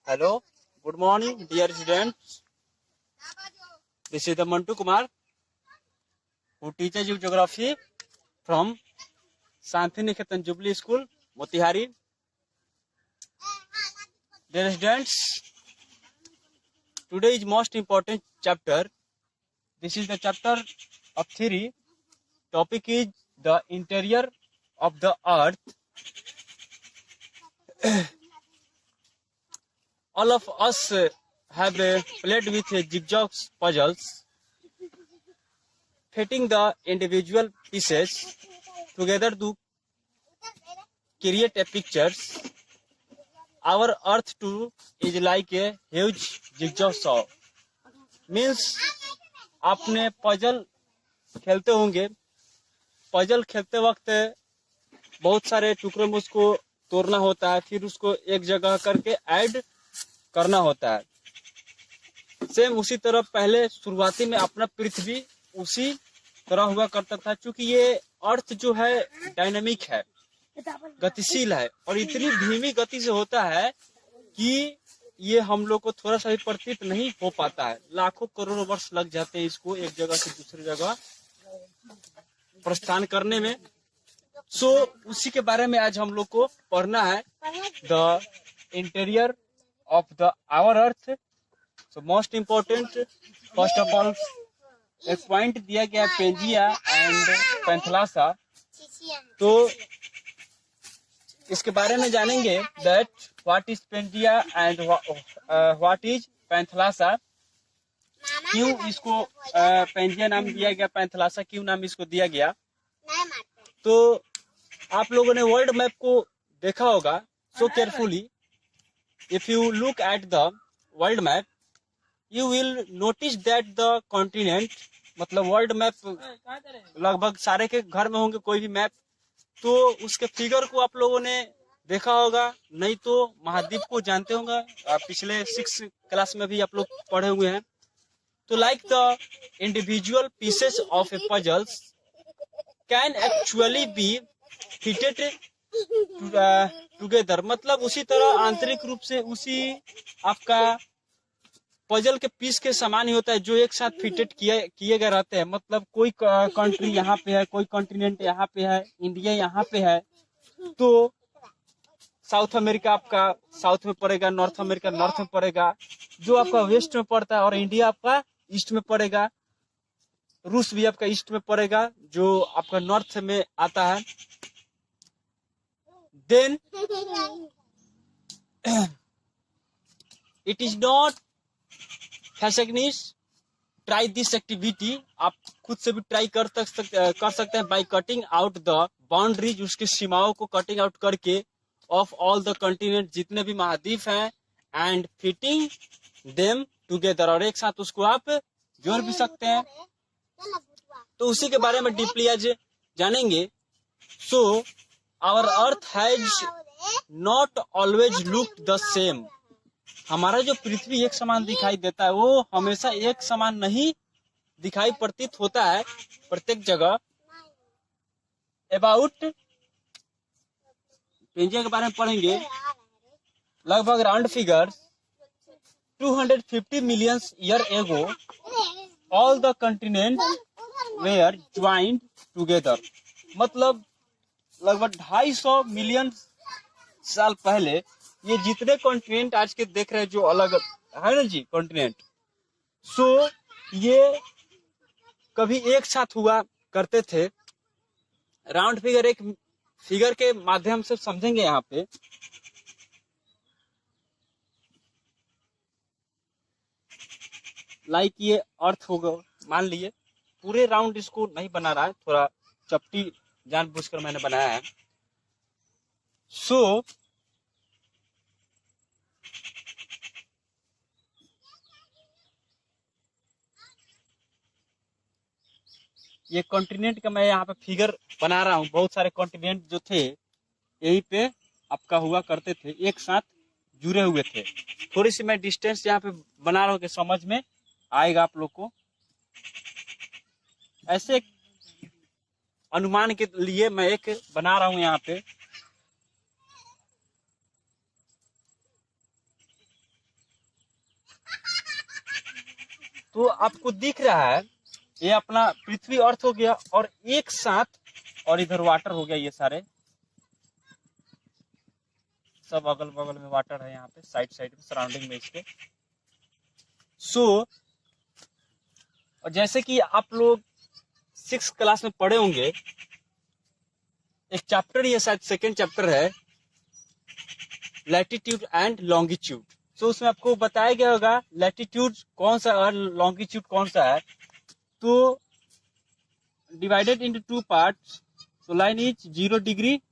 Hello, good morning, dear students. This is the Mantu Kumar who teaches you geography from Santhiniketan Jubilee School, Motihari. Dear students, today is most important chapter. This is the chapter of theory. Topic is the interior of the earth. All of us have played with jigsaw puzzles, fitting the individual pieces together to create a pictures. Our earth too is like a huge jigsaw. Means आपने puzzle खेलते होंगे. Puzzle खेलते वक्त बहुत सारे टुकड़ों में उसको तोड़ना होता है, फिर उसको एक जगह करके ऐड करना होता है. सेम उसी तरह पहले शुरुआती में अपना पृथ्वी उसी तरह हुआ करता था. चूंकि ये अर्थ जो है डायनामिक है, गतिशील है और इतनी धीमी गति से होता है कि ये हम लोग को थोड़ा सा भी प्रतीत नहीं हो पाता है. लाखों करोड़ों वर्ष लग जाते हैं इसको एक जगह से दूसरी जगह प्रस्थान करने में. सो उसी के बारे में आज हम लोग को पढ़ना है, the interior of the our earth. So most important, first of all एक पॉइंट दिया गया पेंजिया एंड पैंथलासा. तो इसके बारे में जानेंगे that what is Pangaea and what is Panthalassa. क्यों इसको पेंजिया नाम दिया गया, पैंथलासा क्यों नाम इसको दिया गया. तो आप लोगों ने वर्ल्ड मैप को देखा होगा. सो carefully if you look at the world map you will notice that the continent, मतलब वर्ल्ड मैप लगभग सारे के घर में होंगे कोई भी मैप, तो उसके फिगर को आप लोगों ने देखा होगा, नहीं तो महाद्वीप को जानते होंगे. पिछले 6 क्लास में भी आप लोग पढ़े हुए हैं. तो like the individual pieces of A puzzles can actually B fitted together, मतलब उसी तरह आंतरिक रूप से उसी आपका पजल के पीस के समान ही होता है जो एक साथ फिटेड किए गए रहते हैं. मतलब कोई कंट्री यहाँ पे है, कोई कॉन्टिनेंट यहाँ पे है, इंडिया यहाँ पे है, तो साउथ अमेरिका आपका साउथ में पड़ेगा, नॉर्थ अमेरिका नॉर्थ में पड़ेगा, जो आपका वेस्ट में पड़ता है, और इंडिया आपका ईस्ट में पड़ेगा. रूस भी आपका ईस्ट में पड़ेगा जो आपका नॉर्थ में आता है. Then it is not finished try this activity. आप खुद से भी ट्राई कर सकते हैं by cutting out the boundaries, उसकी सीमाओं को कटिंग आउट करके, ऑफ ऑल द कंटिनेंट, जितने भी महाद्वीप हैं, एंड फिटिंग देम टुगेदर, और एक साथ उसको आप जोड़ भी सकते हैं. तो उसी के बारे में डीपली आज जानेंगे. So our earth has not always look the same. हमारा जो पृथ्वी एक समान दिखाई देता है वो हमेशा एक समान नहीं दिखाई प्रतीत होता है प्रत्येक जगह. अबाउट पेंजिया के बारे में पढ़ेंगे. लगभग round figure 250 million year ago all the continent were joined together. मतलब लगभग 250 मिलियन साल पहले ये जितने कॉन्टिनेंट आज के देख रहे हैं जो अलग है ना जी कॉन्टिनेंट, सो ये कभी एक साथ हुआ करते थे. राउंड फिगर एक फिगर के माध्यम से समझेंगे. यहाँ पे लाइक ये अर्थ होगा, मान लिए पूरे राउंड इसको नहीं बना रहा है, थोड़ा चपटी जानबूझकर मैंने बनाया है. सो ये कॉन्टिनेंट का मैं यहाँ पे फिगर बना रहा हूँ. बहुत सारे कॉन्टिनेंट जो थे यही पे आपका हुआ करते थे, एक साथ जुड़े हुए थे. थोड़ी सी मैं डिस्टेंस यहाँ पे बना रहा हूँ कि समझ में आएगा आप लोग को. ऐसे अनुमान के लिए मैं एक बना रहा हूँ यहाँ पे. तो आपको दिख रहा है ये अपना पृथ्वी अर्थ हो गया और एक साथ, और इधर वाटर हो गया, ये सारे सब अगल बगल में वाटर है यहाँ पे, साइड साइड में सराउंडिंग में इसके। सो और जैसे कि आप लोग 6th क्लास में पढ़े होंगे, एक चैप्टर, ये शायद 2nd चैप्टर है, लैटिट्यूड एंड लॉन्गिट्यूड। सो उसमें आपको बताया गया होगा लैटिट्यूड कौन सा और लॉन्गिट्यूड कौन सा है। तो divided into 2 parts, so line is 0 degree,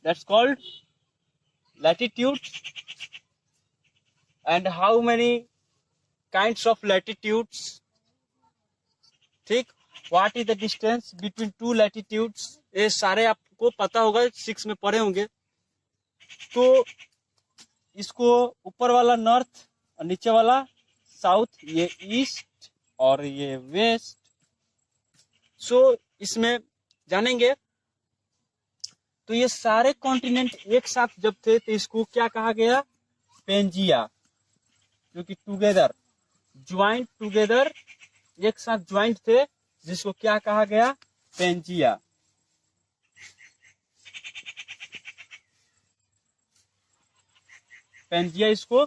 that's called latitude. And how many kinds of latitudes, ठीक, what is the distance between 2 latitudes, ये सारे आपको पता होगा, 6 में पढ़े होंगे। तो इसको ऊपर वाला नॉर्थ और नीचे वाला साउथ, ये ईस्ट और ये वेस्ट। सो इसमें जानेंगे। तो ये सारे कॉन्टिनेंट एक साथ जब थे तो इसको क्या कहा गया? पेंजिया, जो कि टुगेदर, ज्वाइंट टुगेदर, एक साथ ज्वाइंट थे, जिसको क्या कहा गया? पेंजिया। पेंजिया इसको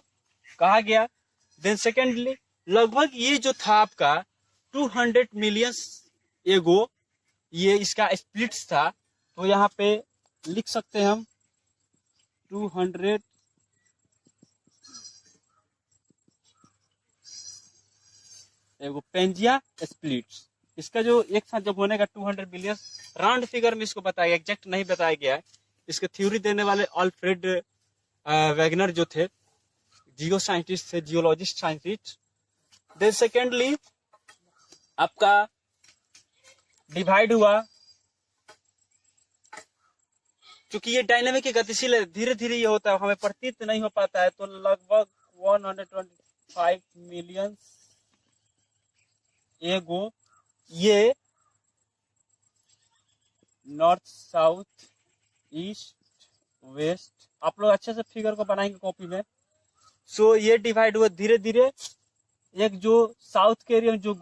कहा गया। देन सेकेंडली, लगभग ये जो था आपका 200 मिलियन एगो, ये इसका स्प्लिट्स था। तो यहाँ पे लिख सकते हैं हम 200 एगो पेंजिया स्प्लिट्स। इसका जो एक साथ जब होने का 200 बिलियन, राउंड फिगर में इसको बताया गया, एग्जैक्ट नहीं बताया गया है। इसके थ्योरी देने वाले अल्फ्रेड वैगनर जो थे, जियो साइंटिस्ट थे, जियोलॉजिस्ट साइंटिस्ट। देन सेकेंडली आपका डिवाइड हुआ, क्योंकि ये डायनामिक गतिशील है, धीरे धीरे ये होता है, हमें प्रतीत नहीं हो पाता है। तो लगभग 125 मिलियन एगो ये नॉर्थ, साउथ, ईस्ट, वेस्ट, आप लोग अच्छे से फिगर को बनाएंगे कॉपी में। सो ये डिवाइड हुआ धीरे धीरे। एक जो साउथ के एरिया में जो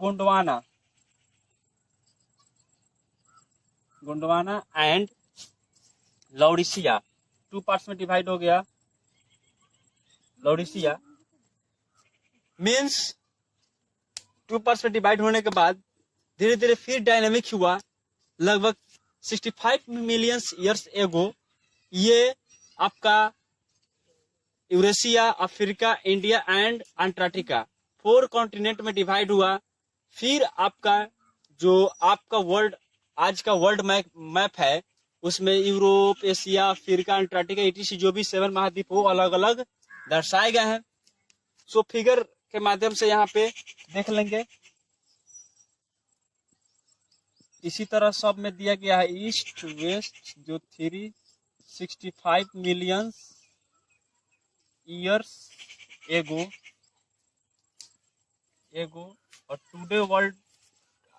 गोंडवाना एंड लौरिसिया, 2 पार्ट्स में डिवाइड हो गया। लौरिसिया मीन्स 2 पार्ट्स में डिवाइड होने के बाद धीरे धीरे फिर डायनामिक हुआ। लगभग 65 मिलियन ईयर्स एगो ये आपका Eurasia, Africa, India and Antarctica 4 continent में डिवाइड हुआ। फिर आपका जो आपका वर्ल्ड, आज का वर्ल्ड मैप है, उसमें Europe, Asia, Africa, Antarctica, etc जो भी 7 महाद्वीप हो अलग अलग दर्शाए गए हैं। सो फिगर के माध्यम से यहाँ पे देख लेंगे। इसी तरह सब में दिया गया है ईस्ट वेस्ट, जो 365 मिलियन ईयर्स एगो और टुडे वर्ल्ड,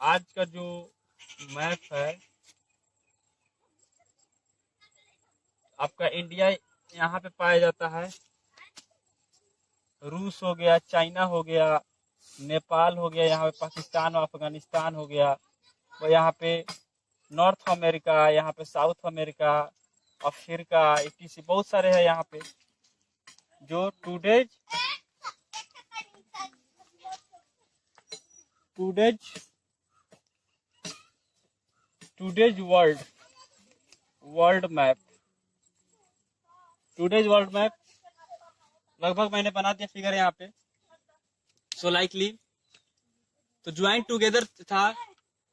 आज का जो मैप है आपका, इंडिया यहाँ पे पाया जाता है, रूस हो गया, चाइना हो गया, नेपाल हो गया, यहाँ पे पाकिस्तान और अफगानिस्तान हो गया, और यहाँ पे नॉर्थ अमेरिका, यहाँ पे साउथ अमेरिका, अफ्रीका, etc बहुत सारे हैं यहाँ पे। जो टुडेज वर्ल्ड मैप लगभग मैंने बना दिया फिगर यहाँ पे। सो लाइकली तो ज्वाइंट टुगेदर था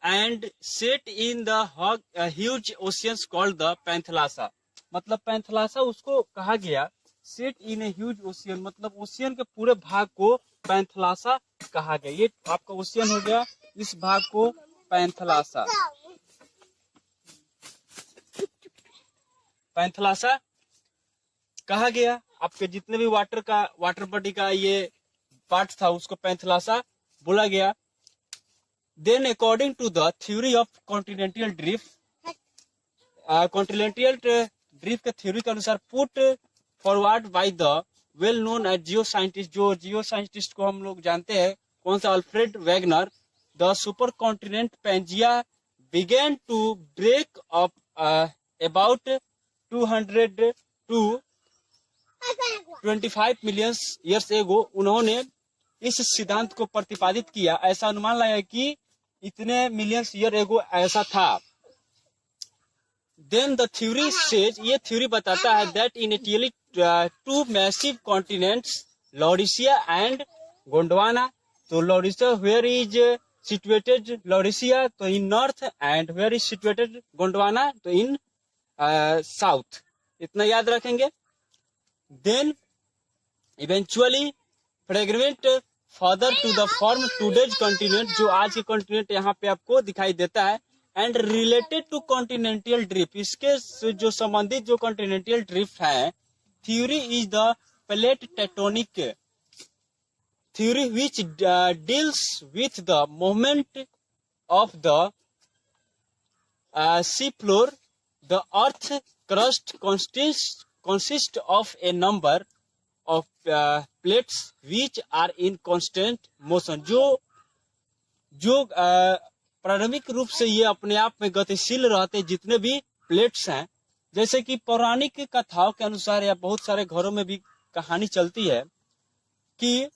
and set in the huge oceans called the Panthalassa. मतलब पैंथलासा उसको कहा गया, set in a huge ocean, मतलब ओशियन के पूरे भाग को पैंथलासा कहा गया। ये आपका ओशियन हो गया, इस भाग को पैंथलासा कहा गया। आपके जितने भी वाटर बॉडी का ये पार्ट था उसको पैंथलासा बोला गया। Then according to the theory of continental drift, के थ्योरी के अनुसार put forward by the well known geoscientist, जो जियो साइंटिस्ट को हम लोग जानते हैं कौन सा? Alfred Wegener, the super continent Pangaea began to break up about 200 to 25 million years ago। उन्होंने इस सिद्धांत को प्रतिपादित किया, ऐसा अनुमान लगाया कि इतने मिलियंस ईयर एगो ऐसा था। Then the theory says, ये थ्योरी बताता है that in Italy two massive continents, Laodicea and Gondwana। तो Laodicea where is situated Laodicea तो in north, and where is situated Gondwana तो in south। इतना याद रखेंगे। Then eventually fragment further to the form today's continent, जो आज के continent यहाँ पे आपको दिखाई देता है। And related to continental drift, इसके जो संबंधित जो कॉन्टिनेंटल ड्रिफ्ट है, theory is the plate tectonic theory which deals with the movement of the sea floor. The earth crust consist of a number of plates which are in constant motion। जो प्रारंभिक रूप से ये अपने आप में गतिशील रहते जितने भी प्लेट्स हैं। जैसे कि पौराणिक कथाओं के अनुसार या बहुत सारे घरों में भी कहानी चलती है कि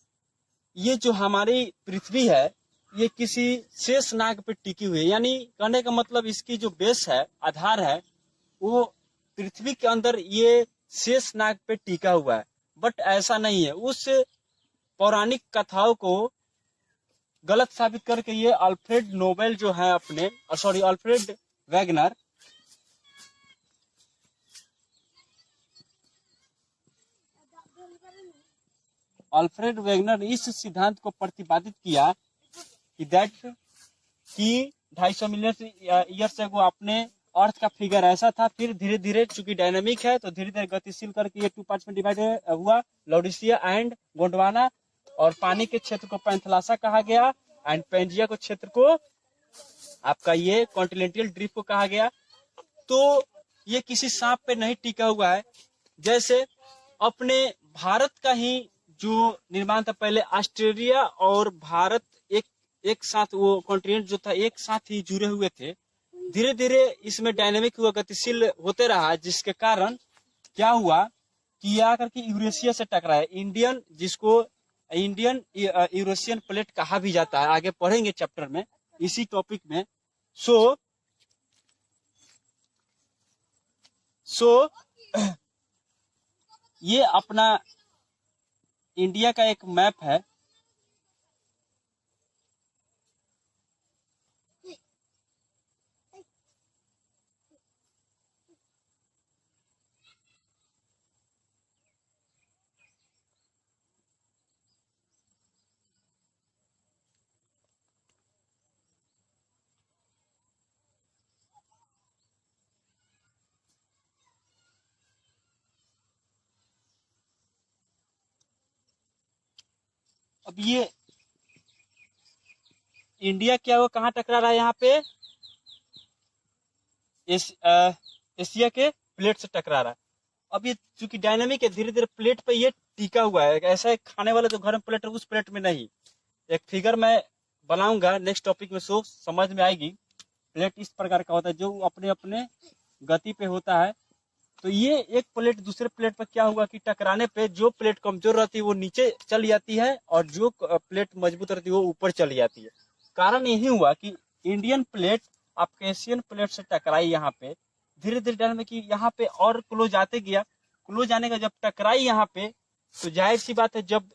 ये जो हमारी पृथ्वी है ये किसी शेष नाग पे टिकी हुई है। यानी कहने का मतलब इसकी जो बेस है, आधार है, वो पृथ्वी के अंदर ये शेष नाग पे टिका हुआ है। बट ऐसा नहीं है। उस पौराणिक कथाओं को गलत साबित करके ये अल्फ्रेड नोबेल जो है अपने अल्फ्रेड वैगनर इस सिद्धांत को प्रतिपादित किया कि 250 मिलियन ईयर से वो अपने अर्थ का फिगर ऐसा था, फिर धीरे धीरे चूंकि डायनामिक है तो धीरे धीरे गतिशील करके ये 2 पार्ट्स में डिवाइड हुआ, लाओडिसिया एंड गोंडवाना। और पानी के क्षेत्र को पैंथलासा कहा गया, एंड पेंजिया को क्षेत्र को आपका ये कॉन्टिनेंटल ड्रिफ्ट को कहा गया। तो ये किसी सांप पे नहीं टिका हुआ है। जैसे अपने भारत का ही जो निर्माण था, पहले ऑस्ट्रेलिया और भारत एक साथ, वो कॉन्टिनेंट जो था एक साथ ही जुड़े हुए थे। धीरे धीरे इसमें डायनेमिक हुआ, गतिशील होते रहा, जिसके कारण क्या हुआ कि आकर के यूरेशिया से टकराया। जिसको इंडियन यूरेशियन प्लेट कहा भी जाता है, आगे पढ़ेंगे चैप्टर में इसी टॉपिक में। सो ये अपना इंडिया का एक मैप है। अब ये इंडिया क्या वो कहाँ टकरा रहा है? यहाँ पे एशिया के प्लेट से टकरा रहा है। अब ये चूंकि डायनामिक है, धीरे धीरे प्लेट पे ये टिका हुआ है। ऐसा है खाने वाले जो घर में प्लेट है उस प्लेट में नहीं। एक फिगर मैं बनाऊंगा नेक्स्ट टॉपिक में, सो समझ में आएगी। प्लेट इस प्रकार का होता है जो अपने अपने गति पे होता है। तो ये एक प्लेट दूसरे प्लेट पर क्या हुआ कि टकराने पे जो प्लेट कमजोर रहती है वो नीचे चली जाती है, और जो प्लेट मजबूत रहती है वो ऊपर चली जाती है। कारण यही हुआ कि इंडियन प्लेट आपके एशियन प्लेट से टकराई यहाँ पे, धीरे धीरे डाल में कि यहाँ पे और क्लोज आते गया। क्लोज आने का जब टकराई यहाँ पे, तो जाहिर सी बात है जब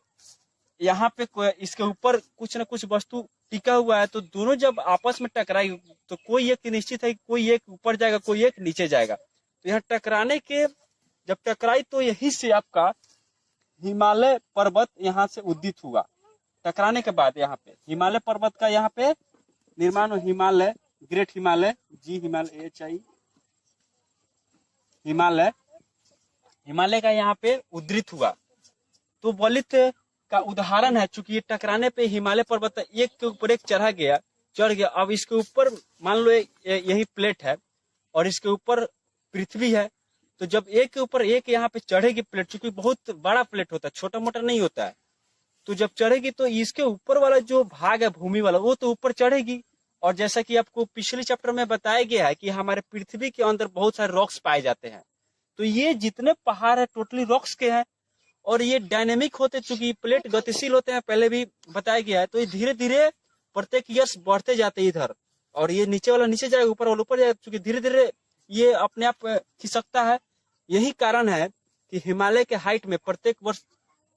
यहाँ पे इसके ऊपर कुछ न कुछ वस्तु टिका हुआ है, तो दोनों जब आपस में टकराई तो कोई एक निश्चित है कि कोई एक ऊपर जाएगा, कोई एक नीचे जाएगा। तो यहाँ टकराने के जब टकराई तो यही से आपका हिमालय पर्वत यहाँ से उदित हुआ। टकराने के बाद यहाँ पे हिमालय पर्वत का यहाँ पे निर्माण, हिमालय, ग्रेट हिमालय, हिमालय का यहाँ पे उद्धृत हुआ। तो वलित का उदाहरण है, चूंकि ये टकराने पे हिमालय पर्वत एक के ऊपर एक चढ़ गया। अब इसके ऊपर मान लो यही प्लेट है और इसके ऊपर पृथ्वी है। तो जब एक के ऊपर एक यहाँ पे चढ़ेगी प्लेट, चूंकि बहुत बड़ा प्लेट होता है, छोटा मोटा नहीं होता है, तो जब चढ़ेगी तो इसके ऊपर वाला जो भाग है भूमि वाला वो तो ऊपर चढ़ेगी। और जैसा कि आपको पिछले चैप्टर में बताया गया है कि हमारे पृथ्वी के अंदर बहुत सारे रॉक्स पाए जाते हैं, तो ये जितने पहाड़ है टोटली रॉक्स के हैं और ये डायनेमिक होते, चूंकि प्लेट गतिशील होते हैं पहले भी बताया गया है, तो ये धीरे धीरे प्रत्येक ईयर्स बढ़ते जाते हैं इधर, और ये नीचे वाला नीचे जाएगा ऊपर वाला ऊपर जाएगा, चूंकि धीरे धीरे ये अपने आप खिसकता है। यही कारण है कि हिमालय के हाइट में प्रत्येक वर्ष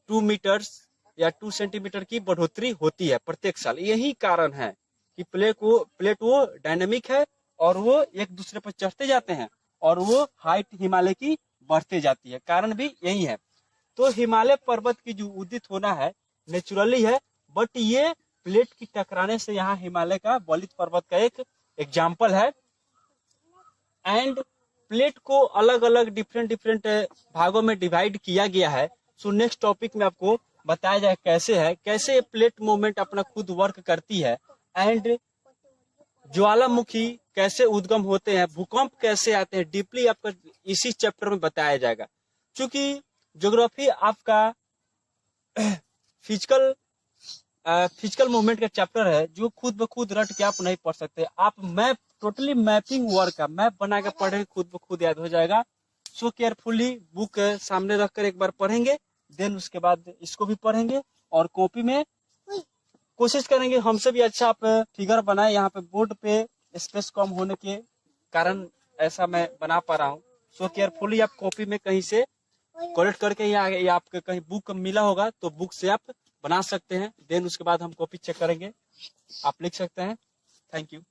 2 मीटर्स या 2 सेंटीमीटर की बढ़ोतरी होती है प्रत्येक साल। यही कारण है कि प्लेट वो डायनेमिक है और वो एक दूसरे पर चढ़ते जाते हैं और वो हाइट हिमालय की बढ़ते जाती है, कारण भी यही है। तो हिमालय पर्वत की जो उदित होना है नेचुरली है, बट ये प्लेट की टकराने से यहाँ हिमालय का बलित पर्वत का एक एग्जाम्पल है। एंड प्लेट को अलग अलग डिफरेंट भागों में डिवाइड किया गया है। सो नेक्स्ट टॉपिक में आपको बताया जाए कैसे प्लेट मूवमेंट अपना खुद वर्क करती है, एंड ज्वालामुखी कैसे उद्गम होते हैं, भूकंप कैसे आते हैं, डीपली आपका इसी चैप्टर में बताया जाएगा। क्योंकि ज्योग्राफी आपका फिजिकल मूवमेंट का चैप्टर है जो खुद ब खुद रट के आप नहीं पढ़ सकते। आप मैप टोटली मैपिंग वर्क का मैप बना के पढ़ेंगे, खुद ब खुद याद हो जाएगा। सो केयरफुली बुक सामने रखकर एक बार पढ़ेंगे, देन उसके बाद इसको भी पढ़ेंगे और कॉपी में कोशिश करेंगे हमसे भी अच्छा आप फिगर बनाए। यहाँ पे बोर्ड पे स्पेस कम होने के कारण ऐसा मैं बना पा रहा हूँ। सो केयरफुली आप कॉपी में कहीं से करेक्ट करके या आपके कहीं बुक मिला होगा तो बुक से आप बना सकते हैं। देन उसके बाद हम कॉपी चेक करेंगे, आप लिख सकते हैं। Thank you.